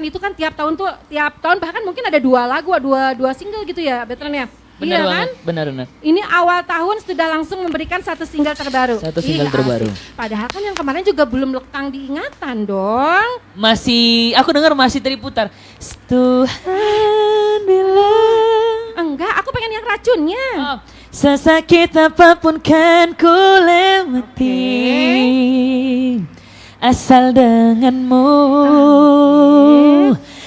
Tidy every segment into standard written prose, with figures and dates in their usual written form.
itu kan tiap tahun bahkan mungkin ada 2 lagu, dua single gitu ya, Betran ya. Benar Iya banget, kan? benar. Ini awal tahun sudah langsung memberikan 1 single terbaru. Satu single Ih, terbaru. asik. Padahal kan yang kemarin juga belum lekang diingatan dong. Masih, aku dengar masih terputar. Tuhan bilang. Enggak, aku pengen yang racunnya. Oh, sesakit apapun kan ku lewati. Asal denganmu,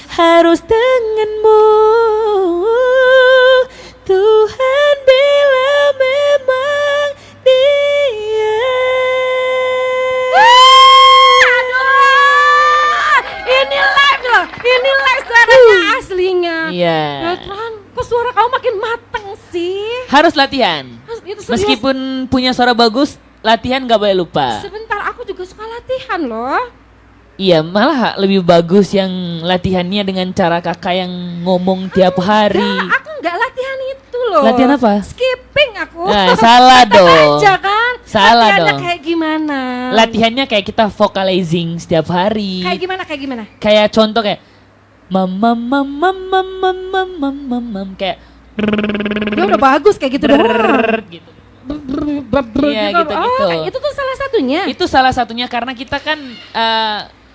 harus denganmu. Tuhan bila memang dia. Aduh, ini live loh, ini live suaranya aslinya. Iya. Betran, kok suara kamu makin mateng sih? Harus latihan. Itu serius. Meskipun punya suara bagus, latihan gak boleh lupa. Sebentar, aku juga suka latihan loh. Iya, malah lebih bagus yang latihannya dengan cara kakak yang ngomong tiap hari. Aku nggak latihan itu loh. Latihan apa? Skipping aku. Nah, salah Tetep dong. aja kan. Salah Latihannya dong. kayak gimana? Latihannya kayak kita vocalizing setiap hari. Kayak gimana? Kayak gimana? Kayak contoh kayak mam kayak Ya udah bagus kayak gitu dong. gitu. Iya, gitu-gitu. Oh, itu tuh salah satunya. Itu salah satunya karena kita kan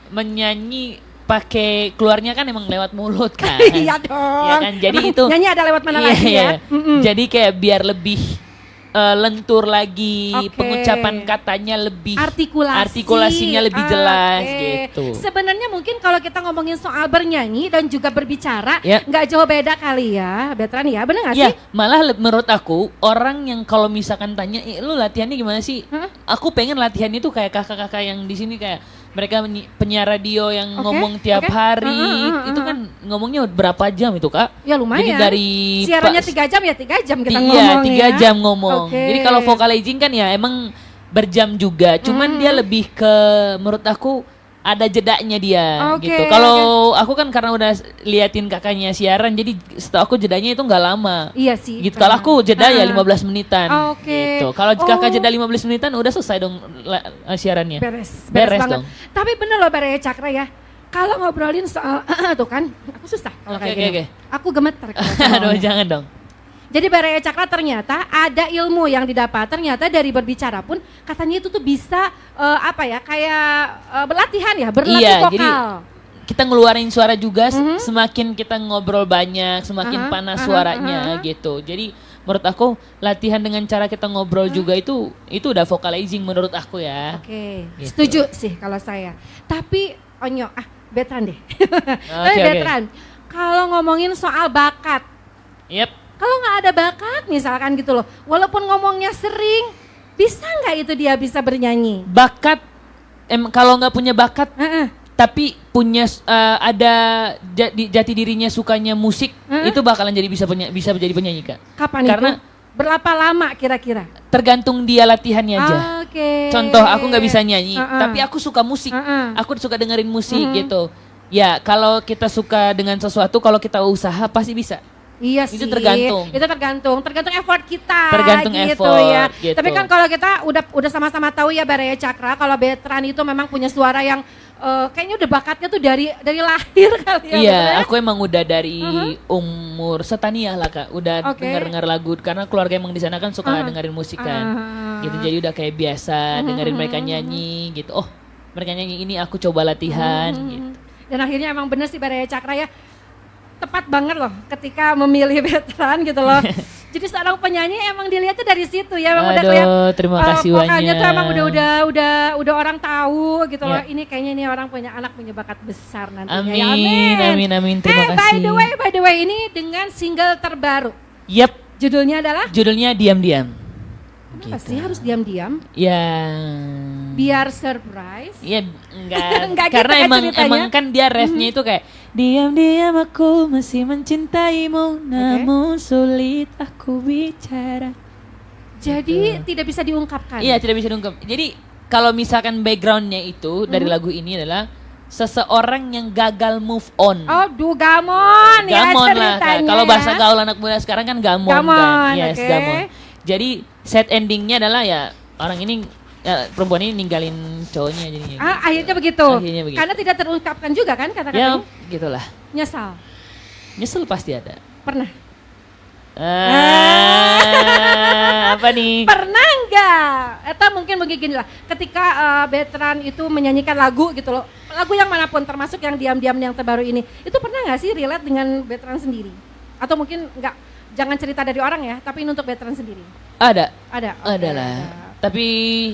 menyanyi pakai keluarnya kan emang lewat mulut kan. Iya dong. Iya kan? Jadi Emang itu nyanyi ada lewat mana iya, lagi iya. ya? Mm-mm. Jadi kayak biar lebih lentur lagi, Oke. pengucapan katanya lebih Artikulasinya lebih jelas gitu. Sebenarnya mungkin kalau kita ngomongin soal bernyanyi dan juga berbicara, Ya. nggak jauh beda kali ya, Betran ya, bener nggak Ya, sih? malah menurut aku orang yang kalau misalkan tanya, lu latihannya gimana sih? Hah? Aku pengen latihan itu kayak kakak-kakak yang di sini kayak mereka penyiar radio yang Oke, ngomong tiap oke. hari. Itu kan ngomongnya berapa jam itu, Kak? Ya lumayan. Jadi dari siarannya 3 jam ya 3 jam kita iya, ngomong 3 ya. jam ngomong. Oke. Jadi kalau vocalizing kan ya emang berjam juga. Cuman dia lebih ke menurut aku ada jedanya dia Oke, gitu. Kalau aku kan karena udah liatin kakaknya siaran jadi setahu aku jedanya itu nggak lama. Iya sih. Gitu. Kalau aku jeda ya 15 menitan. Oke. Gitu. Kalau kakak Oh. jeda 15 menitan udah selesai dong siarannya. Beres Beres banget. dong. Tapi bener loh Baraya Cakra ya. Kalau ngobrolin soal tuh kan, aku susah kalau Oke, kayak oke, gini. oke. Aku gemeter. kalau Aduh, ngomongnya. jangan dong. Jadi Baraya Cakra ternyata ada ilmu yang didapat. Ternyata dari berbicara pun katanya itu tuh bisa kayak berlatihan ya, berlatih Iya, vokal. jadi kita ngeluarin suara juga semakin kita ngobrol banyak, semakin panas suaranya gitu. Jadi menurut aku latihan dengan cara kita ngobrol juga itu udah vocalizing menurut aku ya. Oke, Gitu. setuju sih kalau saya. Tapi Onyo, Betran deh. Oke, Betran, kalau ngomongin soal bakat, Yep. kalau nggak ada bakat misalkan gitu loh, walaupun ngomongnya sering, bisa nggak itu dia bisa bernyanyi? Bakat kalau nggak punya bakat Heeh. tapi punya ada jati dirinya sukanya musik itu bakalan jadi bisa jadi penyanyi, Kak. Kapan Karena itu? Berapa lama kira-kira? tergantung dia latihannya aja. Oke. Contoh aku nggak bisa nyanyi, Heeh. tapi aku suka musik. Heeh. Aku suka dengerin musik gitu. Ya, kalau kita suka dengan sesuatu, kalau kita usaha pasti bisa. Iya sih. Itu tergantung. Itu tergantung effort kita. Tergantung gitu effort, ya. gitu. Tapi kan kalau kita udah sama-sama tahu ya Baraya Cakra, kalau Betran itu memang punya suara yang kayaknya udah bakatnya tuh dari lahir kali ya. Iya, bener ya? aku emang udah dari umur setaniah lah, Kak. Udah Oke. dengar lagu karena keluarga emang di sana kan suka dengerin musik kan. Gitu jadi udah kayak biasa dengerin mereka nyanyi gitu. Oh, mereka nyanyi ini aku coba latihan gitu. Dan akhirnya emang bener sih Baraya Cakra ya. Tepat banget loh ketika memilih Betran gitu loh. Jadi seorang penyanyi emang dilihatnya dari situ ya, emang udah Aduh, kelihatan terima kasih vokalnya tuh banyak. emang udah orang tahu gitu loh. Ya. Ini kayaknya ini orang punya anak punya bakat besar nantinya. Amin, Ya, amin, terima by kasih. the way ini dengan single terbaru. Yep, Judulnya adalah judulnya Diam-diam. apa sih harus diam-diam Ya. biar surprise. Ya enggak. Enggak gitu Karena kan emang ceritanya. kan dia refnya itu kayak diam-diam aku masih mencintaimu namun sulit aku bicara. Jadi tidak bisa diungkapkan. Iya, tidak bisa diungkap. Jadi kalau misalkan backgroundnya itu dari lagu ini adalah seseorang yang gagal move on. Oh, gamon ya Gamon lah, Kak. ceritanya. Kalau bahasa ya. gaul anak muda sekarang kan gamon, Gamon, kan. Yes, oke. gamon. Jadi set endingnya adalah ya orang ini perempuan ini ninggalin cowoknya jadinya. Ah, gitu. akhirnya begitu. Akhirnya begitu. Karena tidak terungkapkan juga kan Ya, kata-katanya. gitulah. Nyesal. Nyesel pasti ada. Pernah. Apa nih? Pernah enggak? Atau mungkin begini lah, ketika Betran itu menyanyikan lagu gitu loh, lagu yang manapun termasuk yang diam-diam yang terbaru ini, itu pernah nggak sih relate dengan Betran sendiri? Atau mungkin enggak, jangan cerita dari orang ya, tapi ini untuk Betran sendiri. Ada. Ada? Oke, Ada lah. ada. Tapi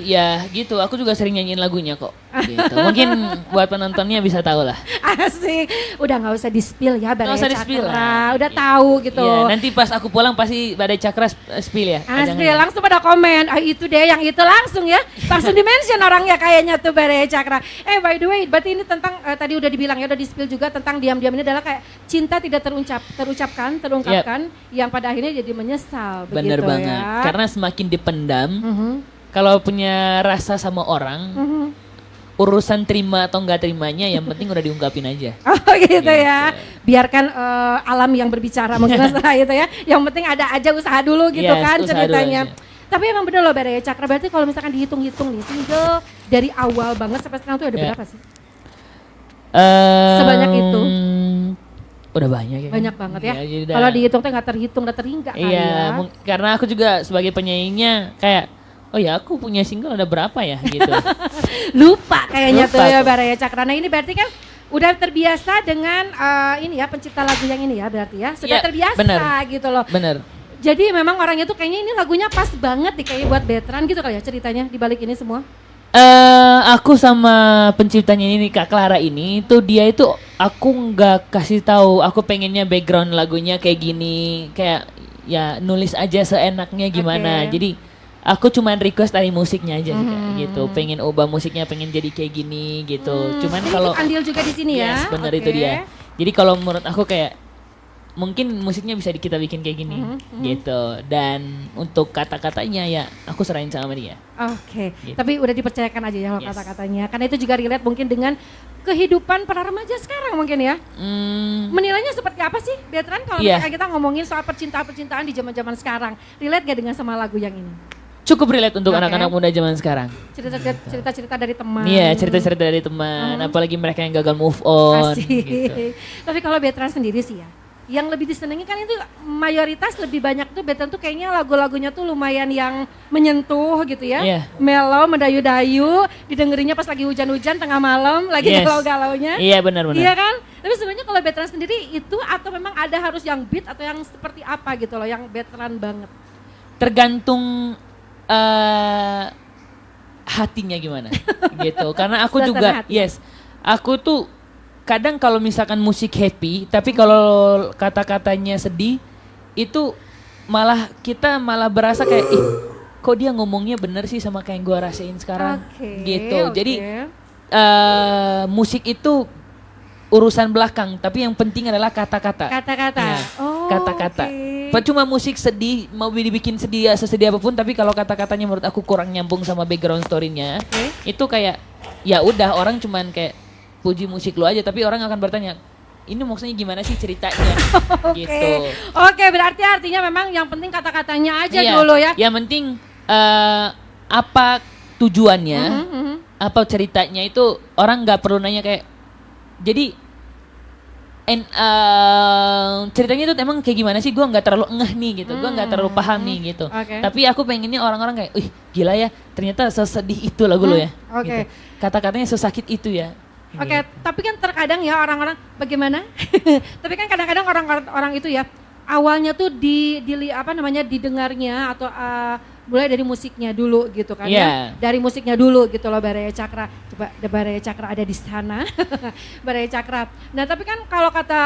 ya gitu, aku juga sering nyanyiin lagunya kok. Gitu. Mungkin buat penontonnya bisa tahu lah. Asik, udah nggak usah di-spill ya Badai Nggak usah Cakra, di-spill lah. udah tahu gitu. Iya, nanti pas aku pulang pasti Badai Cakra spill ya. Asli, langsung pada komen, itu deh yang itu langsung ya. Langsung di-mention orangnya kayaknya tuh Badai Cakra. By the way, berarti ini tentang, tadi udah dibilang ya, udah di-spill juga tentang diam-diam ini adalah kayak cinta tidak terungkapkan, yang pada akhirnya jadi menyesal. Bener begitu banget, ya. karena semakin dipendam, Mhm, kalau punya rasa sama orang, mhm. urusan terima atau nggak terimanya yang penting udah diungkapin aja. Oh gitu ya, biarkan alam yang berbicara mungkin setelah itu ya. Yang penting ada aja usaha dulu gitu Yes, kan usaha ceritanya. dulu aja. Tapi emang bener loh Badai Cakra, berarti kalau misalkan dihitung-hitung nih single dari awal banget sampai sekarang tuh ada Ya. berapa sih? Sebanyak Sebanyak itu? Udah banyak ya. Banyak banget ya. Iya, jadi udah- Kalau dihitung tuh nggak terhitung, nggak terhingga kali Iya, ya. karena aku juga sebagai penyanyinya kayak, oh ya aku punya single ada berapa ya gitu. Lupa kayaknya Lupa tuh ya tuh. Badai Cakra. Nah ini berarti kan udah terbiasa dengan ini ya pencipta lagu yang ini ya berarti ya. Sudah Iya, terbiasa bener. gitu loh. Bener. Jadi memang orangnya tuh kayaknya ini lagunya pas banget nih kayaknya buat Betran gitu kali ya ceritanya di balik ini semua. Aku sama penciptanya ini Kak Clara ini tuh dia itu aku nggak kasih tahu aku pengennya background lagunya kayak gini, kayak ya nulis aja seenaknya gimana. Oke. Jadi aku cuman request dari musiknya aja sih, Kak, gitu. Pengen ubah musiknya, pengen jadi kayak gini gitu. Cuman Jadi kalau ikut andil juga di sini ya. yes, benar Oke. itu dia. Jadi kalau menurut aku kayak mungkin musiknya bisa kita bikin kayak gini gitu. Dan untuk kata-katanya ya aku serahin sama dia. Oke, Gitu. tapi udah dipercayakan aja ya Yes. kata-katanya. Karena itu juga relate mungkin dengan kehidupan para remaja sekarang mungkin ya. Menilainya seperti apa sih Betran kalau Iya. misalkan kita ngomongin soal percintaan-percintaan di zaman-zaman sekarang. Relate gak dengan sama lagu yang ini? Cukup relate untuk Oke. anak-anak muda zaman sekarang. Cerita-cerita dari teman. Iya, cerita-cerita dari teman, apalagi mereka yang gagal move on Asik. gitu. Tapi kalau Betran sendiri sih ya, yang lebih disenangi kan itu mayoritas lebih banyak tuh Betran tuh kayaknya lagu-lagunya tuh lumayan yang menyentuh gitu ya. Iya. Mellow, mendayu-dayu, didengerinnya pas lagi hujan-hujan tengah malam, lagi Yes. galau-galaunya. Iya benar-benar. Iya kan? Tapi sebenarnya kalau Betran sendiri itu atau memang ada harus yang beat atau yang seperti apa gitu loh, yang Betran banget. Tergantung hatinya gimana gitu. Karena aku Suasana juga hati. yes, aku tuh kadang kalau misalkan musik happy, tapi kalau kata-katanya sedih itu malah kita malah berasa kayak ih kok dia ngomongnya bener sih sama kayak yang gua rasain sekarang Oke, gitu. oke. Jadi musik itu urusan belakang, tapi yang penting adalah kata-kata. Kata-kata. Iya, Oh, kata-kata. oke. Percuma musik sedih, mau dibikin sedih ya sesedih apapun, tapi kalau kata-katanya menurut aku kurang nyambung sama background story-nya, Oke. itu kayak ya udah orang cuman kayak puji musik lu aja, tapi orang akan bertanya, ini maksudnya gimana sih ceritanya? Oke. Gitu. Oke, berarti artinya memang yang penting kata-katanya aja Iya, dulu ya. Yang penting apa tujuannya, Mhm. apa ceritanya itu orang nggak perlu nanya kayak, jadi ceritanya itu emang kayak gimana sih? Gue nggak terlalu ngeh nih gitu, gue nggak terlalu paham nih gitu. Oke. Tapi aku pengennya orang-orang kayak, ih gila ya, ternyata sesedih itu lagu lo ya. Oke. Gitu. Kata-katanya sesakit itu ya. Oke, Gitu. tapi kan terkadang ya orang-orang bagaimana? Tapi kan kadang-kadang orang itu ya awalnya tuh didengarnya atau mulai dari musiknya dulu gitu kan ya. Iya. Dari musiknya dulu gitu loh Badai Cakra. Coba Badai Cakra ada di sana. Badai Cakra. Nah, tapi kan kalau kata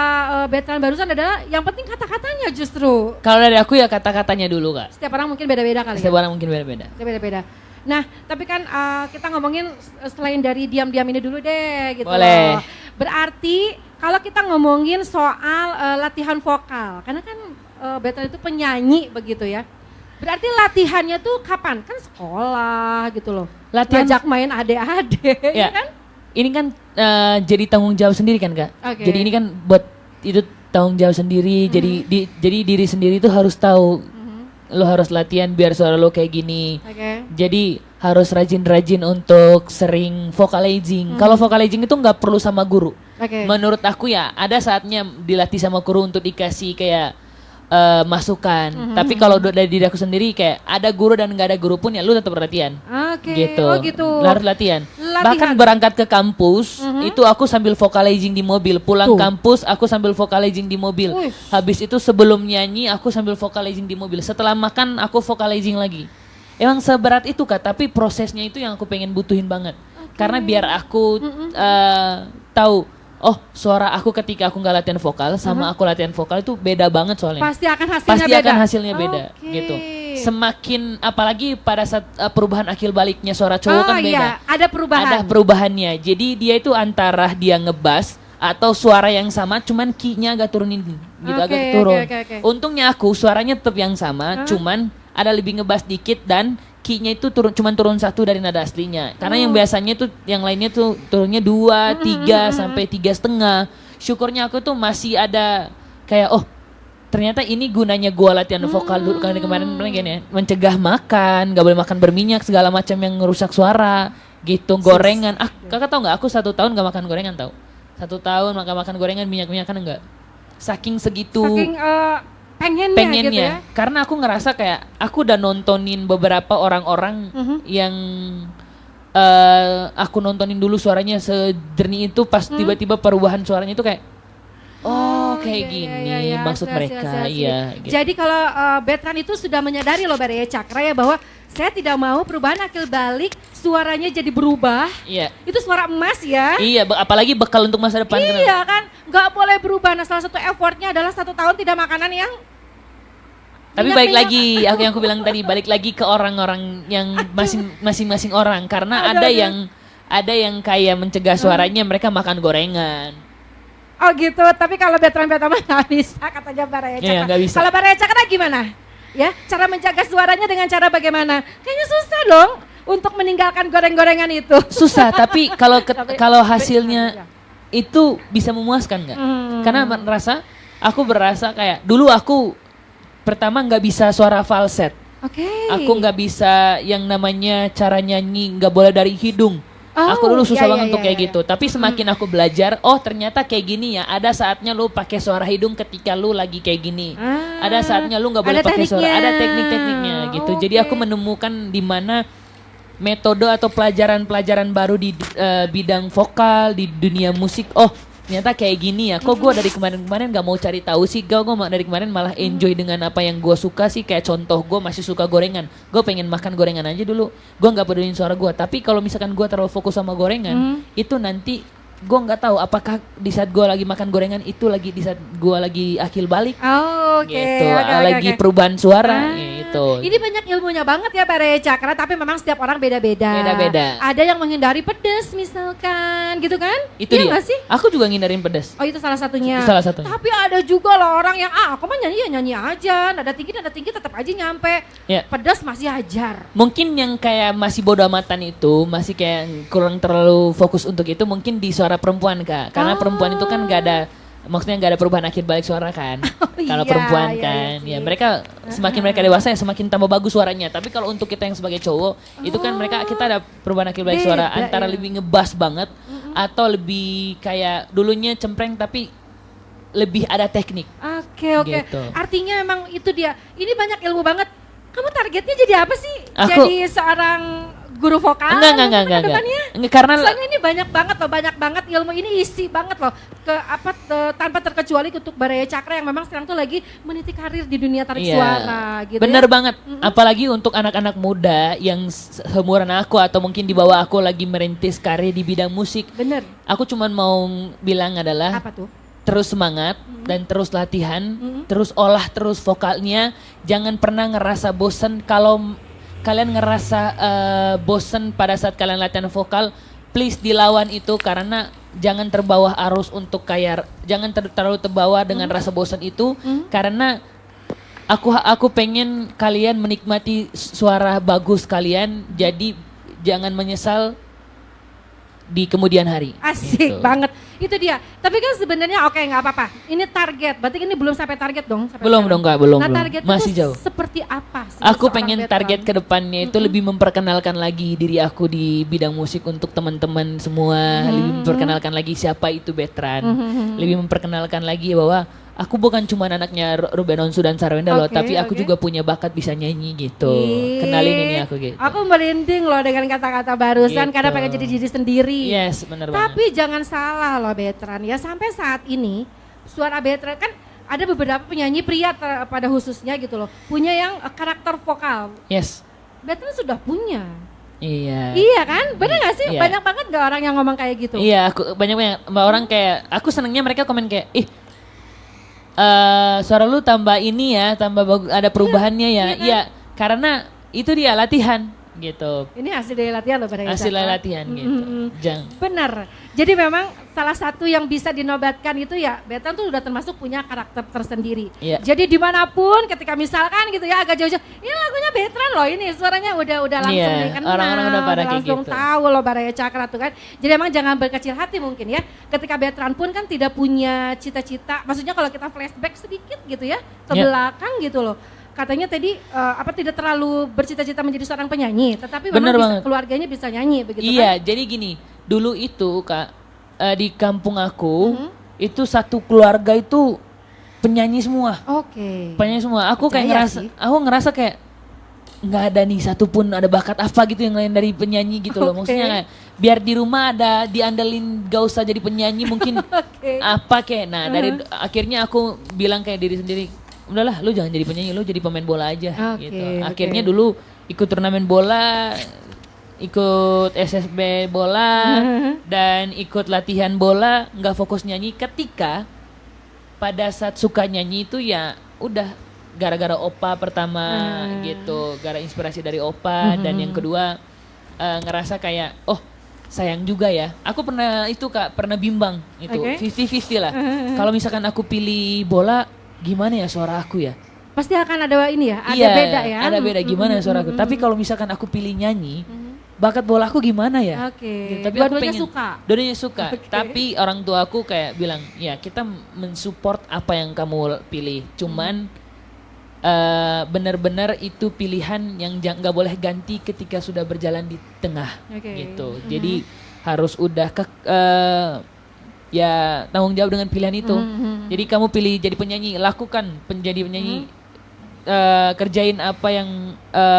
Betran barusan adalah yang penting kata-katanya justru. Kalau dari aku ya kata-katanya dulu Kak. Setiap orang mungkin beda-beda kali Setiap ya. orang mungkin beda-beda. Beda-beda. Nah, tapi kan kita ngomongin selain dari diam-diam ini dulu deh gitu Boleh. loh. Berarti kalau kita ngomongin soal latihan vokal, karena kan Betran itu penyanyi begitu ya. Berarti latihannya tuh kapan? Kan sekolah gitu loh. Latihan- Ngajak main adik-adik, ya Ya. kan? Ini kan jadi tanggung jawab sendiri kan Kak. Oke. Jadi ini kan buat itu tanggung jawab sendiri. Jadi diri sendiri itu harus tahu. Lo harus latihan biar suara lo kayak gini. Oke. Jadi harus rajin-rajin untuk sering vocalizing. Kalau vocalizing itu nggak perlu sama guru. Oke. Menurut aku ya ada saatnya dilatih sama guru untuk dikasih kayak masukan. Tapi kalau dari diri aku sendiri kayak ada guru dan nggak ada guru pun ya lu tetap latihan. Oke. Gitu. Oh gitu. Harus latihan. Latihan. Bahkan berangkat ke kampus itu aku sambil vocalizing di mobil. Pulang Tuh. kampus aku sambil vocalizing di mobil. Wih. Habis itu sebelum nyanyi aku sambil vocalizing di mobil. Setelah makan aku vocalizing lagi. Emang seberat itu Kak, tapi prosesnya itu yang aku pengen butuhin banget. Karena biar aku tahu, oh suara aku ketika aku nggak latihan vokal sama aku latihan vokal itu beda banget soalnya. Pasti akan hasilnya Pasti beda. akan hasilnya beda Oke. gitu. Semakin apalagi pada saat perubahan akil baliknya suara cowok kan beda. Iya, ada perubahan. Ada perubahannya. Jadi dia itu antara dia ngebass atau suara yang sama cuman key-nya agak turunin gitu, Oke, agak turun. oke. Untungnya aku suaranya tetap yang sama, cuman ada lebih ngebass dikit dan key-nya itu cuman turun 1 dari nada aslinya. Karena yang biasanya tuh yang lainnya tuh turunnya 2, 3 sampai 3,5. Syukurnya aku tuh masih ada kayak ternyata ini gunanya gua latihan vokal dulu kan kemarin ya, mencegah makan, nggak boleh makan berminyak segala macam yang ngerusak suara gitu, gorengan. Kakak tahu nggak? Aku 1 tahun nggak makan gorengan tahu. 1 tahun makan gorengan minyak-minyakan enggak. Saking segitu. Saking pengennya gitu ya. Karena aku ngerasa kayak aku udah nontonin beberapa orang-orang yang aku nontonin dulu suaranya sejernih itu pas tiba-tiba perubahan suaranya itu kayak kayak gini maksud mereka. Iya gitu. Jadi kalau Betran itu sudah menyadari loh Baraya Cakra ya bahwa saya tidak mau perubahan akil balik suaranya jadi berubah. Iya. Itu suara emas ya. Iya, apalagi bekal untuk masa depan. Iya kan, nggak boleh berubah. Nah salah satu effortnya adalah 1 tahun tidak makanan yang Tapi minyak-minyak. balik lagi, yang aku bilang tadi, balik lagi ke orang-orang yang masing-masing orang. Karena ada yang kayak mencegah suaranya mereka makan gorengan. Oh gitu, tapi kalau Betran mah nggak bisa katanya Baraya Cakra. Iya, nggak bisa. Kalau Baraya Cakra gimana? Ya, cara menjaga suaranya dengan cara bagaimana? Kayaknya susah dong untuk meninggalkan goreng-gorengan itu. Susah, tapi kalau Iya. hasilnya itu bisa memuaskan nggak? Karena aku berasa kayak dulu aku pertama nggak bisa suara falset. Oke. Aku nggak bisa yang namanya cara nyanyi nggak boleh dari hidung. Aku dulu susah banget untuk kayak gitu. Tapi semakin aku belajar, ternyata kayak gini ya. Ada saatnya lu pakai suara hidung ketika lu lagi kayak gini. Ada saatnya lu nggak boleh ada pakai suara. tekniknya. Ada teknik-tekniknya gitu. Jadi aku menemukan di mana metode atau pelajaran-pelajaran baru di bidang vokal di dunia musik. Ternyata kayak gini ya. Kok gue dari kemarin-kemarin gak mau cari tahu sih. Gue dari kemarin malah enjoy dengan apa yang gue suka sih. Kayak contoh gue masih suka gorengan. Gue pengen makan gorengan aja dulu. Gue nggak pedulin suara gue. Tapi kalau misalkan gue terlalu fokus sama gorengan, itu nanti gue nggak tahu apakah di saat gue lagi makan gorengan itu lagi di saat gue lagi akil balik. Oke. Gitu. Oke, Lagi oke. perubahan suara gitu. Ini banyak ilmunya banget ya Baraya Cakra, tapi memang setiap orang beda-beda. Beda-beda. Ada yang menghindari pedas misalkan, gitu kan? Itu Iya dia. nggak sih? Aku juga ngindarin pedas. Oh itu salah satunya. Salah satunya. Tapi ada juga loh orang yang aku mah nyanyi ya nyanyi aja, nada tinggi tetap aja nyampe. Ya. Pedas masih hajar. Mungkin yang kayak masih bodo amatan itu, masih kayak kurang terlalu fokus untuk itu mungkin di suara perempuan Kak. Karena perempuan itu kan gak ada, maksudnya gak ada perubahan akhir balik suara kan. Kalau iya, perempuan iya, kan, iya ya sih. mereka semakin mereka dewasa ya semakin tambah bagus suaranya. Tapi kalau untuk kita yang sebagai cowok, itu kan kita ada perubahan akhir balik suara Beda, antara iya. lebih ngebas banget atau lebih kayak dulunya cempreng tapi lebih ada teknik. Oke oke. Gitu. Artinya memang itu dia. Ini banyak ilmu banget. Kamu targetnya jadi apa sih? Aku- Jadi seorang guru vokal? Enggak. mungkin ke depannya? Enggak, karena Soalnya ini banyak banget ilmu ini isi banget loh tanpa terkecuali untuk Baraya Cakra yang memang sekarang tuh lagi meniti karir di dunia tarik Iya, suara gitu bener ya. banget. Apalagi untuk anak-anak muda yang seumuran aku atau mungkin di bawah aku lagi merintis karir di bidang musik. Bener. Aku cuman mau bilang adalah Apa tuh? terus semangat dan terus latihan, terus olah terus vokalnya. Jangan pernah ngerasa bosen. Kalau kalian ngerasa bosen pada saat kalian latihan vokal, please dilawan itu karena jangan terbawa arus untuk jangan terlalu terbawa dengan rasa bosan itu karena aku pengen kalian menikmati suara bagus kalian, jadi jangan menyesal di kemudian hari. Asik Gitu. banget. Itu dia. Tapi kan sebenarnya oke nggak apa-apa. Ini target. Berarti ini belum sampai target dong. Sampai Belum sekarang. dong Kak, belum. Nah belum. target Masih itu jauh. seperti apa sih Aku seorang pengen veteran? target ke depannya itu lebih memperkenalkan lagi diri aku di bidang musik untuk teman-teman semua, lebih memperkenalkan lagi siapa itu veteran, lebih memperkenalkan lagi bahwa aku bukan cuma anaknya Ruben Onsu dan Sarwenda loh, Oke, tapi aku oke. juga punya bakat bisa nyanyi gitu. Ih, Kenalin ini aku gitu. Aku merinding loh dengan kata-kata barusan Gitu. karena pengen jadi diri sendiri. Yes, benar banget. Tapi jangan salah loh veteran ya, sampai saat ini suara veteran kan ada beberapa penyanyi pria pada khususnya gitu loh, punya yang karakter vokal. Yes. Veteran sudah punya. Iya. Iya kan? Bener gak sih? Iya. Banyak banget gak orang yang ngomong kayak gitu? Iya, aku banyak orang kayak aku senengnya mereka komen kayak suara lu tambah ini ya, tambah bagus, ada perubahannya ya. kan? Iya, karena itu dia latihan gitu. Ini hasil dari latihan loh pada Hasil Ijaka. latihan gitu. Jang. Bener. Jadi memang salah satu yang bisa dinobatkan itu ya veteran tuh udah termasuk punya karakter tersendiri. Iya. Jadi dimanapun ketika misalkan gitu ya agak jauh-jauh, ini lagunya veteran loh, ini suaranya udah langsung Iya, dikenal, orang-orang udah pada kayak langsung gitu. tahu loh Baraya Cakra tuh kan. Jadi emang jangan berkecil hati mungkin ya. Ketika veteran pun kan tidak punya cita-cita, maksudnya kalau kita flashback sedikit gitu ya ke Iya. belakang gitu loh. Katanya tadi tidak terlalu bercita-cita menjadi seorang penyanyi, tetapi memang Bener bisa, banget. keluarganya bisa nyanyi begitu Iya, kan? jadi gini, dulu itu Kak di kampung aku itu satu keluarga itu penyanyi semua. Oke. Penyanyi semua. Aku kayak Percaya ngerasa sih. aku ngerasa kayak nggak ada nih satupun ada bakat apa gitu yang lain dari penyanyi gitu loh. Oke. Maksudnya kayak biar di rumah ada diandelin gak usah jadi penyanyi mungkin Oke. apa kayak. Nah, dari akhirnya aku bilang kayak diri sendiri, udahlah lu jangan jadi penyanyi, lu jadi pemain bola aja Oke, gitu. oke. Akhirnya dulu ikut turnamen bola, ikut SSB bola dan ikut latihan bola, nggak fokus nyanyi. Ketika pada saat suka nyanyi itu ya udah gara-gara opa pertama gitu, gara inspirasi dari opa dan yang kedua ngerasa kayak sayang juga ya. Aku pernah itu Kak, pernah bimbang itu Oke. 50-50 lah. Kalau misalkan aku pilih bola gimana ya suara aku ya? Pasti akan ada ini ya, ada Iya, beda ya. ada beda gimana suara aku. Tapi kalau misalkan aku pilih nyanyi, bakat bola aku gimana ya? Oke. Gitu. Tapi aku Dua-duanya pengen, suka. Dua-duanya suka. Oke. Tapi orang tua aku kayak bilang, ya kita mensupport apa yang kamu pilih. Cuman benar-benar itu pilihan yang nggak boleh ganti ketika sudah berjalan di tengah, Oke. gitu. Jadi harus udah ya tanggung jawab dengan pilihan itu. Jadi kamu pilih jadi penyanyi, lakukan menjadi penyanyi, kerjain apa yang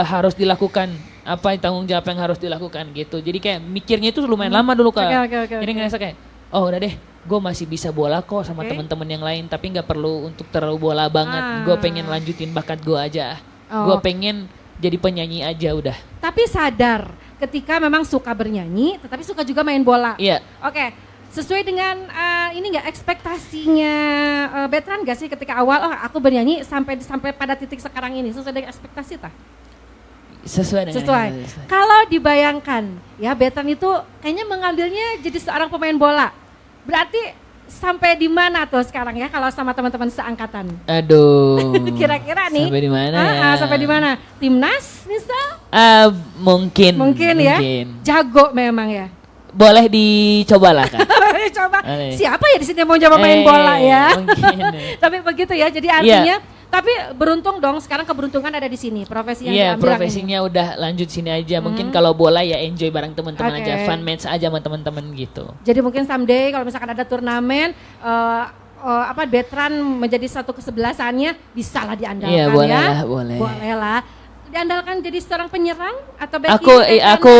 harus dilakukan, apa yang tanggung jawab yang harus dilakukan gitu. Jadi kayak mikirnya itu lumayan lama dulu Kak. Oke, Jadi ngerasa kayak, oh udah deh, gue masih bisa bola kok sama Oke. teman-teman yang lain, tapi nggak perlu untuk terlalu bola banget. Gue pengen lanjutin bakat gue aja. Oh. Gue pengen jadi penyanyi aja udah. Tapi sadar ketika memang suka bernyanyi, tetapi suka juga main bola. Iya. Oke, sesuai dengan ini nggak ekspektasinya veteran nggak sih ketika awal aku bernyanyi sampai pada titik sekarang ini sesuai dengan ekspektasi tah? Sesuai dengan Sesuai. Kalau dibayangkan ya veteran itu kayaknya mengambilnya jadi seorang pemain bola. Berarti sampai di mana tuh sekarang ya kalau sama teman-teman seangkatan? Aduh. Kira-kira nih. Sampai di mana ya? Sampai di mana? Timnas misal? Mungkin. Mungkin ya. Jago memang ya. Boleh dicoba lah Kak. Coba Boleh. siapa ya di sini yang mau coba main bola ya? Mungkin. Tapi begitu ya. Jadi artinya tapi beruntung dong sekarang keberuntungan ada di sini. Profesi yang Iya, diambil yang profesinya udah lanjut sini aja. Mungkin kalau bola ya enjoy bareng teman-teman Oke. aja, fun match aja sama teman-teman gitu. ini. Jadi mungkin someday kalau misalkan ada turnamen veteran menjadi satu kesebelasannya bisa lah diandalkan Iya, boleh ya. lah, boleh. Boleh lah. Diandalkan jadi seorang penyerang atau back Aku kiri, back aku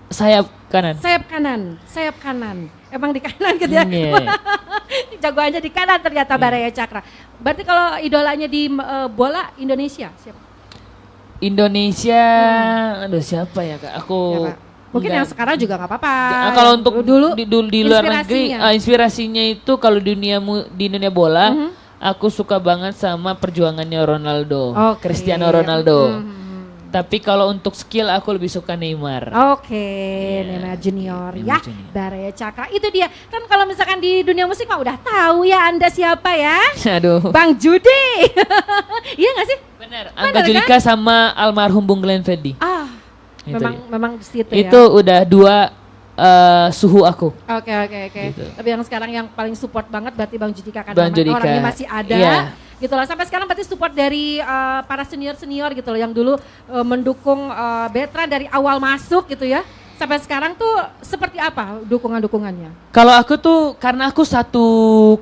sayap kanan. sayap kanan. Emang di kanan gitu ya. Iya. Jagoannya di kanan ternyata Baraya Cakra. Berarti kalau idolanya di bola Indonesia siapa? Indonesia, aduh siapa ya Kak? Aku Siapa? Mungkin nggak- yang sekarang juga nggak apa-apa. Kalau untuk dulu di luar negeri, inspirasinya. inspirasinya itu kalau di dunia bola, aku suka banget sama perjuangannya Ronaldo, Oke. Cristiano Ronaldo. Mhm. Tapi kalau untuk skill aku lebih suka Neymar. Oke, Neymar Junior Neymar ya, Junior. Baraya Cakra. Itu dia. Kan kalau misalkan di dunia musik mah udah tahu ya Anda siapa ya? Aduh. Bang Judi. Iya nggak sih? Benar. Angga Julika sama almarhum Bung Glenn Fredly. Ah, Itu memang dia. memang di situ Itu ya. udah dua suhu aku. Oke. Gitu. Tapi yang sekarang yang paling support banget berarti Bang Judika kan Bang Judika. orangnya masih ada. Iya. Gitu loh. Sampai sekarang berarti support dari para senior gitu loh yang dulu mendukung Bertrand dari awal masuk gitu ya. Sampai sekarang tuh seperti apa dukungan-dukungannya? Kalau aku tuh karena aku satu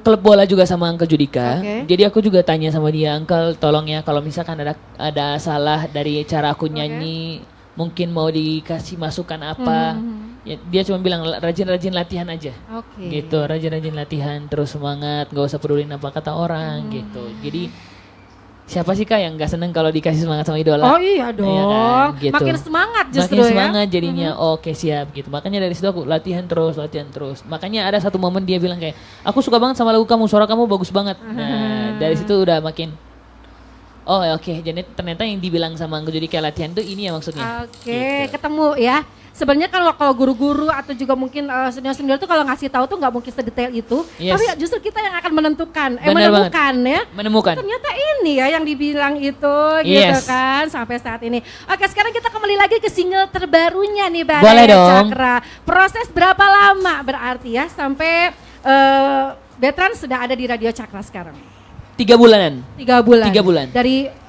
klub bola juga sama Uncle Judika. Oke. Jadi aku juga tanya sama dia, "Uncle, tolong ya kalau misalkan ada salah dari cara aku nyanyi, mungkin mau dikasih masukan apa?" Ya, dia cuma bilang rajin-rajin latihan aja. Oke. Gitu, rajin-rajin latihan, terus semangat, gak usah pedulin apa kata orang gitu. Jadi siapa sih Kak yang gak seneng kalau dikasih semangat sama idola? Oh iya dong, kan? Gitu. makin semangat justru Makin ya. semangat jadinya, oke siap gitu. Makanya dari situ aku latihan terus. Makanya ada satu momen dia bilang kayak, aku suka banget sama lagu kamu, suara kamu bagus banget. Nah dari situ udah makin, oh oke, jadi ternyata yang dibilang sama Anggo jadi kayak latihan tuh ini ya maksudnya. Oke, Gitu. ketemu ya. Sebenarnya kalau guru-guru atau juga mungkin senior-senior tuh kalau ngasih tahu tuh nggak mungkin sedetail itu, Yes. tapi justru kita yang akan menentukan, Benar menemukan ya. Menemukan. Ternyata ini ya yang dibilang itu gitu Yes. kan sampai saat ini. Oke, sekarang kita kembali lagi ke single terbarunya nih Bare Boleh dong. Cakra. Proses berapa lama berarti ya sampai Bertrand sudah ada di Radio Cakra sekarang? 3 bulanan. 3 bulan. 3 bulan. Dari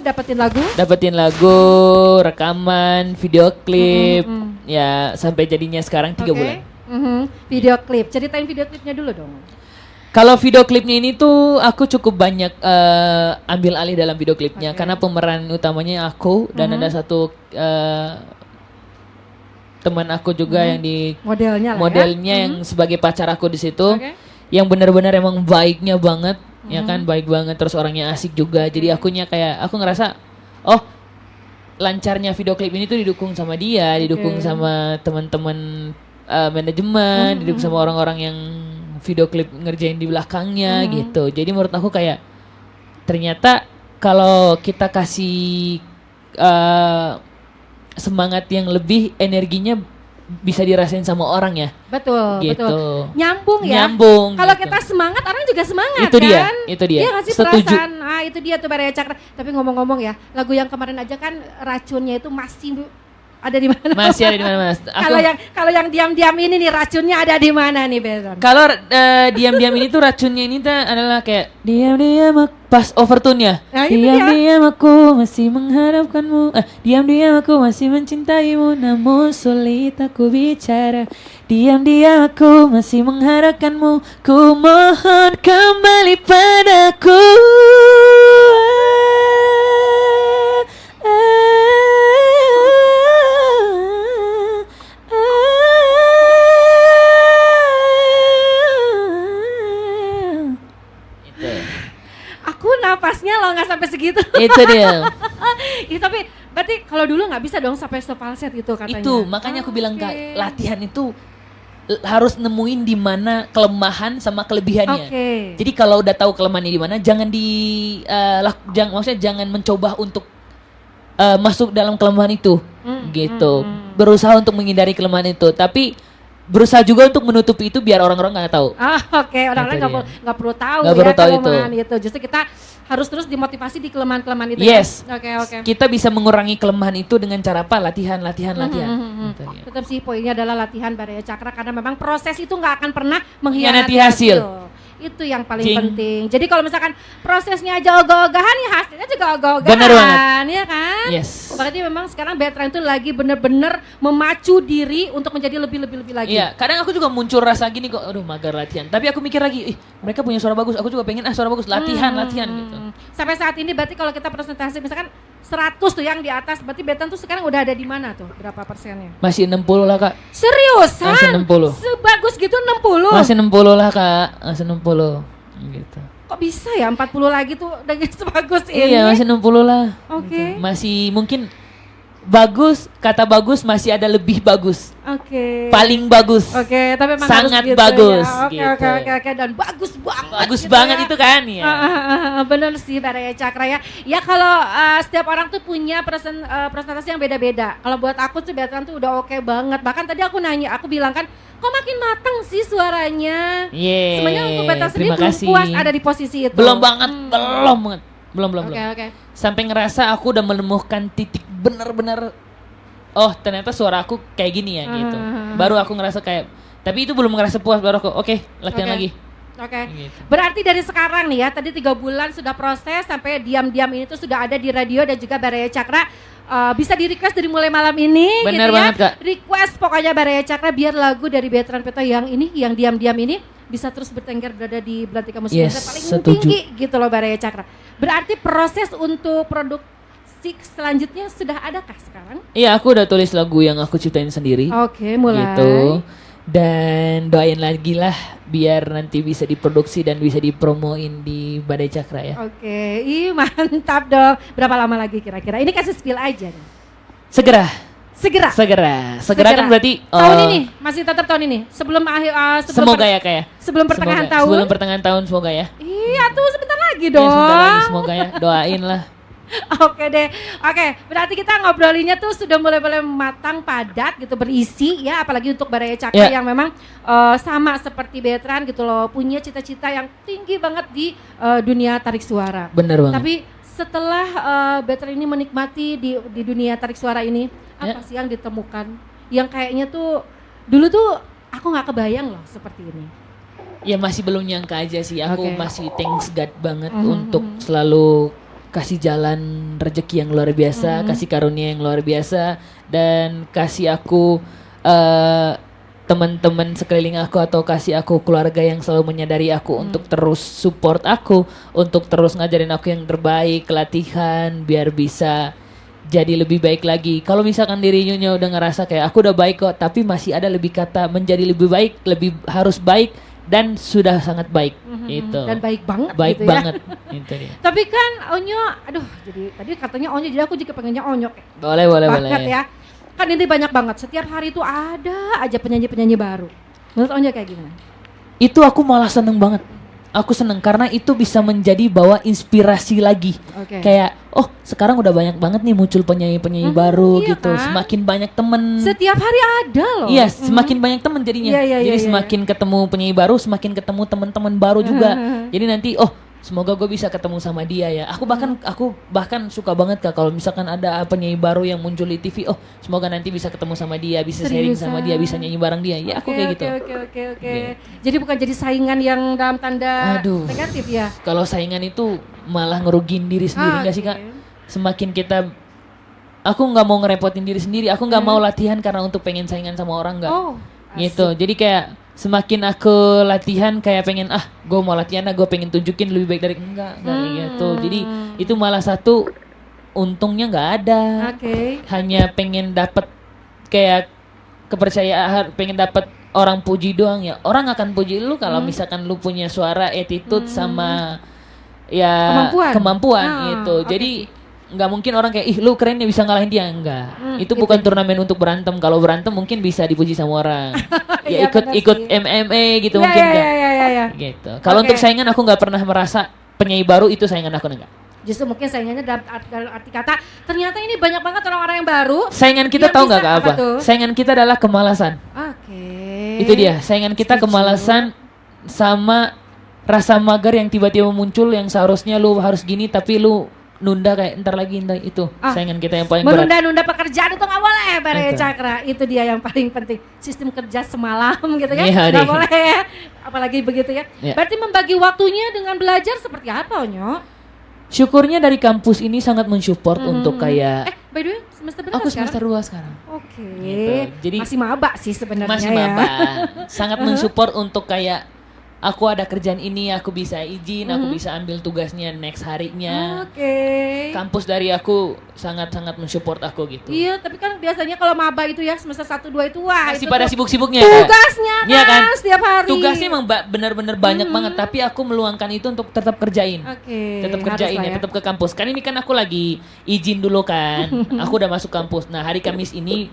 dapetin lagu? Dapetin lagu, rekaman, video klip, ya sampai jadinya sekarang 3 Oke. bulan. Video klip, ceritain video klipnya dulu dong. Kalau video klipnya ini tuh aku cukup banyak ambil alih dalam video klipnya karena pemeran utamanya aku dan ada satu teman aku juga yang di Modelnya lah modelnya yang sebagai pacar aku di situ, Oke. yang benar-benar emang baiknya banget, ya kan baik banget terus orangnya asik juga. Jadi akunya kayak aku ngerasa, oh lancarnya video klip ini tuh didukung sama dia, didukung sama teman-teman manajemen, didukung sama orang-orang yang video klip ngerjain di belakangnya gitu. Jadi menurut aku kayak ternyata kalau kita kasih semangat yang lebih, energinya bisa dirasain sama orang ya. Betul, Gitu. betul. Nyambung ya. Nyambung, Kalau gitu. kita semangat, orang juga semangat Itu dia, kan. itu dia. Iya nggak sih Setuju. perasaan. Ah itu dia tuh Bare Cakra. Tapi ngomong-ngomong ya, lagu yang kemarin aja kan racunnya itu masih ada di mana? Masih ada di mana Mas? Aku- Kalau yang diam-diam ini nih racunnya ada di mana nih Bertrand? Kalau diam-diam ini tuh racunnya ini tuh adalah kayak diam-diam pas overtone-nya. Nah, itu dia. Diam-diam aku masih mengharapkanmu. Diam-diam aku masih mencintaimu namun sulit aku bicara. Diam-diam aku masih mengharapkanmu. Ku mohon kembali padaku. Aku napasnya lo nggak sampai segitu. Itu dia. Ih, tapi berarti kalau dulu nggak bisa dong sampai falset itu katanya. Itu makanya aku bilang Oke. Kak, latihan itu harus nemuin di mana kelemahan sama kelebihannya. Oke. Jadi kalau udah tahu kelemahannya di mana, jangan maksudnya jangan mencoba untuk masuk dalam kelemahan itu, gitu. Berusaha untuk menghindari kelemahan itu, tapi berusaha juga untuk menutupi itu biar orang-orang nggak tahu. Oke, orang-orang Itu nggak perlu tahu Nggak ya perlu tahu kelemahan itu. Justru kita harus terus dimotivasi di kelemahan-kelemahan itu. Yes. Ya? Oke. Kita bisa mengurangi kelemahan itu dengan cara apa? Latihan. Gitu ya. Tetap sih poinnya adalah latihan Bare Cakra karena memang proses itu nggak akan pernah Mengkhianati mengkhianati hasil. Itu yang paling Cing. penting. Jadi kalau misalkan prosesnya aja ogah-ogahan ya hasilnya juga ogah-ogahan. Bener banget. Ya kan? Yes. Berarti memang sekarang Bertrand itu lagi bener-bener memacu diri untuk menjadi lebih lagi. Iya, kadang aku juga muncul rasa gini kok, aduh mager latihan. Tapi aku mikir lagi, mereka punya suara bagus, aku juga pengen suara bagus, latihan gitu. Sampai saat ini berarti kalau kita presentasi misalkan 100 tuh yang di atas, berarti Bertrand tuh sekarang udah ada di mana tuh? Berapa persennya? Masih 60 lah Kak. Seriusan? Masih 60. Sebagus gitu 60? Masih 60 lah Kak, masih 60 gitu. Kok bisa ya 40 lagi tuh dengan sebagus ini? Iya, masih 60 lah. Oke. Gitu. Masih mungkin bagus, kata bagus masih ada lebih bagus. Oke. Paling bagus. Oke, tapi memang Sangat harus gitu bagus, ya. Oke, gitu. oke, dan bagus banget. Bagus gitu banget ya. itu kan ya. Bener sih Bare Cakra ya. Ya kalau setiap orang tuh punya presentasi yang beda-beda. Kalau buat aku tuh Bertrand tuh udah oke banget. Bahkan tadi aku nanya, aku bilang kan, kok makin matang sih suaranya. Yeay, Sebenarnya untuk Bertrand sendiri terima belum kasih. puas ada di posisi itu. Belum banget, belum banget. Belum. Oke. Sampai ngerasa aku udah menemukan titik benar-benar oh ternyata suara aku kayak gini ya gitu. Baru aku ngerasa kayak, tapi itu belum ngerasa puas, baru aku oke, latihan lagi. Oke. Gitu. Berarti dari sekarang nih ya, tadi 3 bulan sudah proses sampai diam-diam ini tuh sudah ada di radio dan juga Baraya Cakra. Bisa di request dari mulai malam ini. Bener gitu banget, ya. Kak. Request pokoknya Baraya Cakra biar lagu dari Veteran Peto yang ini, yang diam-diam ini bisa terus bertengger berada di Belantika Musik Yes, Indonesia paling setuju. tinggi gitu loh Baraya Cakra. Berarti proses untuk produksi selanjutnya sudah adakah sekarang? Iya, aku udah tulis lagu yang aku ciptain sendiri. Oke, mulai. Gitu. Dan doain lagi lah biar nanti bisa diproduksi dan bisa dipromoin di Badai Cakra ya. Oke, mantap dong. Berapa lama lagi kira-kira? Ini kasih spill aja nih. Segera. Segera Kan berarti tahun ini masih tetap tahun ini. Sebelum akhir semoga ya kayak. Sebelum pertengahan tahun. Sebelum pertengahan tahun semoga ya. Iya tuh sebentar lagi Iya, dong. sebentar lagi semoga ya. Doain lah. Oke deh. Oke, berarti kita ngobrolinnya tuh sudah mulai matang, padat gitu, berisi ya, apalagi untuk Baraya Cakra yang memang sama seperti Betran gitu loh, punya cita-cita yang tinggi banget di dunia tarik suara. Bener banget. Tapi setelah Betran ini menikmati di dunia tarik suara ini, apa sih yang ditemukan? Yang kayaknya tuh dulu tuh aku nggak kebayang loh seperti ini. Ya masih belum nyangka aja sih. Aku Oke. masih thanks God banget untuk selalu kasih jalan rezeki yang luar biasa, kasih karunia yang luar biasa, dan kasih aku teman-teman sekeliling aku atau kasih aku keluarga yang selalu menyadari aku untuk terus support aku, untuk terus ngajarin aku yang terbaik, latihan biar bisa jadi lebih baik lagi. Kalau misalkan dirinya udah ngerasa kayak aku udah baik kok, tapi masih ada lebih kata menjadi lebih baik, lebih harus baik dan sudah sangat baik. Itu. Dan baik banget Baik gitu banget. ya. Itu dia. Tapi kan Onyo, aduh jadi tadi katanya Onyo, jadi aku juga pengennya Onyo Boleh banget ya. Kan ini banyak banget, setiap hari itu ada aja penyanyi-penyanyi baru. Menurut Onyo kayak gimana? Itu aku malah seneng banget. Aku seneng karena itu bisa menjadi bawa inspirasi lagi. Oke. Kayak, oh sekarang udah banyak banget nih muncul penyanyi-penyanyi baru iya gitu. kan? Semakin banyak temen. Setiap hari ada loh. Iya, semakin banyak temen jadinya. Iya, Jadi iya. semakin ketemu penyanyi baru, semakin ketemu teman-teman baru juga. Jadi nanti, oh semoga gue bisa ketemu sama dia ya. Aku bahkan suka banget Kak kalau misalkan ada penyanyi baru yang muncul di TV. Oh semoga nanti bisa ketemu sama dia, bisa sharing sama dia, bisa nyanyi bareng dia. Ya aku kayak gitu. Oke. Jadi bukan jadi saingan yang dalam tanda Aduh. negatif ya. Kalau saingan itu malah ngerugiin diri sendiri nggak sih Kak? Semakin kita, aku nggak mau ngerepotin diri sendiri. Aku nggak mau latihan karena untuk pengen saingan sama orang nggak. Oh, Gitu. Jadi kayak semakin aku latihan kayak pengen gue mau latihan gue pengen tunjukin lebih baik dari enggak kayak gitu. Jadi itu malah satu untungnya nggak ada. Oke. Hanya pengen dapet kayak kepercayaan, pengen dapet orang puji doang ya. Orang akan puji lu kalau misalkan lu punya suara, attitude sama ya kemampuan gitu. Jadi nggak mungkin orang kayak lu keren ya bisa ngalahin dia, enggak. Itu bukan turnamen untuk berantem. Kalau berantem mungkin bisa dipuji sama orang. Ya ikut MMA gitu mungkin kan. Iya. Gitu. Kalau untuk saingan aku nggak pernah merasa penyanyi baru itu saingan aku enggak. Justru mungkin saingannya dalam arti kata ternyata ini banyak banget orang-orang yang baru. Saingan kita yang tahu nggak bisa- apa? tuh? Saingan kita adalah kemalasan. Oke. Itu dia. Saingan kita kemalasan sama rasa mager yang tiba-tiba muncul yang seharusnya lu harus gini tapi lu nunda kayak ntar itu. Saingan kita yang paling berat. Menunda-nunda pekerjaan itu nggak boleh Baraya Itu. Cakra. Itu dia yang paling penting. Sistem kerja semalam gitu kan. Iya, Nggak deh. boleh ya. Apalagi begitu ya. Iya. Berarti membagi waktunya dengan belajar seperti apa Onyo? Syukurnya dari kampus ini sangat mensupport untuk kayak By the way, semester berapa aku sekarang? semester 2 sekarang. Oke. Gitu. Jadi masih maba sih sebenarnya Masih ya. maba. Sangat mensupport untuk kayak aku ada kerjaan ini, aku bisa izin, aku bisa ambil tugasnya next harinya. Oke. Kampus dari aku sangat-sangat mensupport aku gitu. Iya, tapi kan biasanya kalau maba itu ya semester 1 2 itu wah Masih itu pada tuh sibuk-sibuknya ya. tugasnya kan, Iya kan? setiap hari. Tugasnya emang benar-benar banyak banget, tapi aku meluangkan itu untuk tetap kerjain. Oke. Tetap harus kerjain lah ya, tetap ke kampus. Kan ini kan aku lagi izin dulu kan. Aku udah masuk kampus. Nah, hari Kamis ini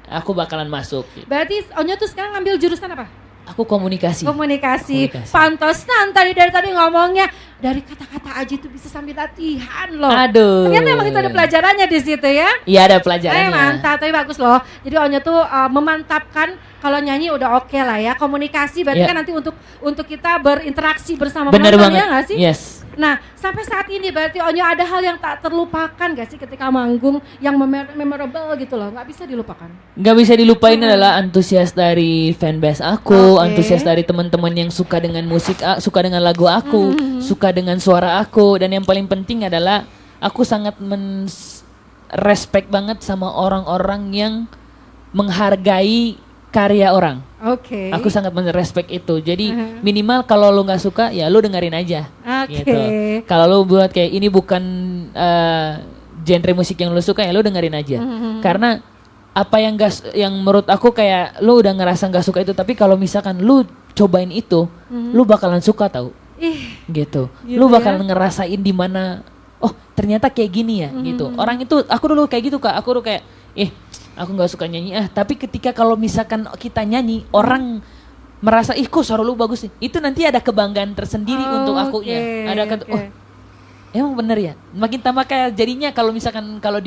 aku bakalan masuk. Berarti Onyo tuh sekarang ngambil jurusan apa? Aku komunikasi. Komunikasi. Komunikasi. Pantesan dari tadi ngomongnya dari kata-kata aja tuh bisa sambil latihan loh. Aduh. Ternyata emang itu ada pelajarannya di situ ya. Iya ada pelajarannya. Mantap, tapi bagus loh. Jadi Onyo tuh memantapkan kalau nyanyi udah oke lah ya. Komunikasi berarti Ya. kan nanti untuk kita berinteraksi bersama Bener penonton banget. ya nggak sih? Yes. Nah, sampai saat ini berarti Onyo ada hal yang tak terlupakan gak sih ketika manggung yang memorable gitu loh, nggak bisa dilupakan? Nggak bisa dilupain adalah antusias dari fanbase aku, Oke. antusias dari teman-teman yang suka dengan musik, suka dengan lagu aku, suka dengan suara aku, dan yang paling penting adalah aku sangat respect banget sama orang-orang yang menghargai karya orang. Oke. Aku sangat respect itu. Jadi minimal kalau lu nggak suka ya lu dengerin aja. Oke. Gitu. Kalau lu buat kayak ini bukan genre musik yang lu suka ya lu dengerin aja. Karena apa yang menurut aku kayak lu udah ngerasa nggak suka itu, tapi kalau misalkan lu cobain itu, lu bakalan suka tau. Ih, Gitu. Gitu Lu bakalan ya. ngerasain di mana oh ternyata kayak gini ya gitu. Orang itu aku dulu kayak gitu Kak. Aku dulu kayak aku nggak suka nyanyi tapi ketika kalau misalkan kita nyanyi orang merasa kok suara lu bagus nih. Itu nanti ada kebanggaan tersendiri untuk akunya. Ada oke. emang bener ya. Makin tambah kayak jadinya kalau misalkan kalau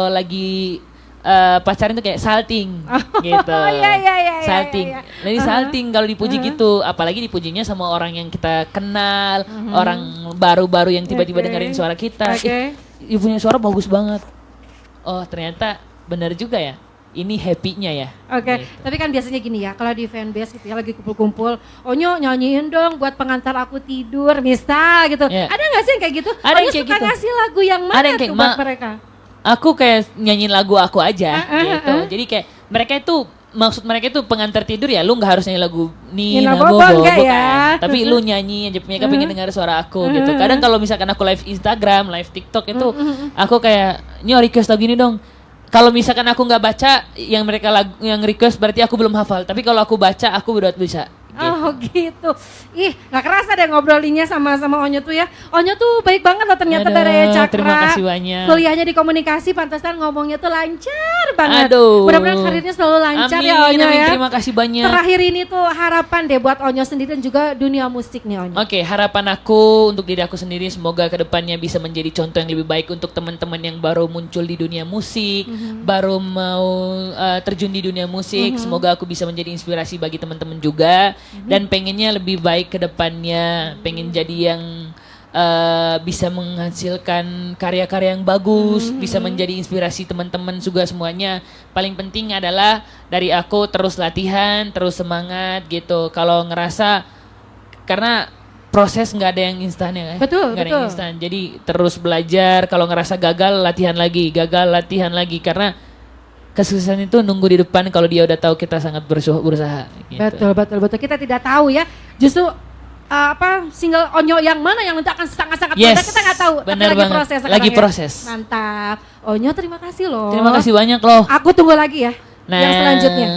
lagi pacaran tuh kayak salting gitu. Iya, Salting. iya. Jadi salting kalau dipuji gitu, apalagi dipujinya sama orang yang kita kenal, orang baru-baru yang tiba-tiba Oke. dengerin suara kita. Oke. Ibu punya suara bagus banget. Oh, ternyata benar juga ya. Ini happy-nya ya. Oke, Gitu. tapi kan biasanya gini ya, kalau di fanbase gitu ya lagi kumpul-kumpul, Onyo nyanyiin dong buat pengantar aku tidur, misal gitu. Iya. Ada nggak sih yang kayak gitu? Ada Onyo yang kayak suka gitu. ngasih lagu yang mana Ada yang kayak tuh buat mereka? Aku kayak nyanyiin lagu aku aja gitu. ah. Jadi kayak mereka itu maksud mereka itu pengantar tidur ya, lu nggak harus nyanyi lagu Nina Nina Bobo Bobo, enggak bukan. ya? Tapi lu nyanyi aja, mereka pengen dengar suara aku gitu. Kadang kalau misalkan aku live Instagram, live TikTok itu, aku kayak request lagu ini dong. Kalau misalkan aku nggak baca yang mereka yang request berarti aku belum hafal. Tapi kalau aku baca aku udah bisa. Gitu. Oh gitu. Ih, nggak kerasa deh ngobrolinnya sama Onyo tuh ya. Onyo tuh baik banget loh ternyata Aduh, dari Cakra. terima kasih banyak. Kuliahnya di komunikasi, pantesan ngomongnya tuh lancar banget. Aduh. Mudah-mudahan karirnya selalu lancar Amin, ya Onyo amin, ya. terima kasih banyak. Terakhir ini tuh harapan deh buat Onyo sendiri dan juga dunia musik nih Onyo. Oke, harapan aku untuk diri aku sendiri semoga kedepannya bisa menjadi contoh yang lebih baik untuk teman-teman yang baru muncul di dunia musik, baru mau terjun di dunia musik. Semoga aku bisa menjadi inspirasi bagi teman-teman juga dan pengennya lebih baik kedepannya, pengen jadi yang bisa menghasilkan karya-karya yang bagus, bisa menjadi inspirasi teman-teman juga semuanya. Paling penting adalah dari aku terus latihan, terus semangat gitu. Kalau ngerasa karena proses nggak ada yang instan ya, Betul, nggak ada yang betul. instan. Jadi terus belajar. Kalau ngerasa gagal latihan lagi, gagal latihan lagi karena kesuksesan itu nunggu di depan kalau dia udah tahu kita sangat berusaha. Gitu. Betul. Kita tidak tahu ya. Justru single Onyo yang mana yang nanti akan sangat-sangat Yes, meledak, kita nggak tahu. Tapi benar lagi banget. proses sekarang Lagi ya. proses. Mantap. Onyo terima kasih loh. Terima kasih banyak loh. Aku tunggu lagi ya. yang selanjutnya.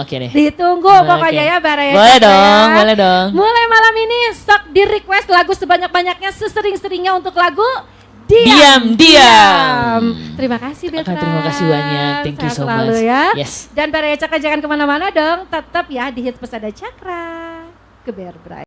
Oke deh. Ditunggu pokoknya Oke. ya Baraya Boleh Cakra dong, ya. boleh dong. Mulai malam ini sok di request lagu sebanyak-banyaknya, sesering-seringnya untuk lagu Diam. Terima kasih Betra. Terima kasih banyak. Thank you Sehat so selalu much. ya. Yes. Dan Baraya Cakra jangan kemana-mana dong. Tetap ya di Hits Pesada Cakra. Keber Bray.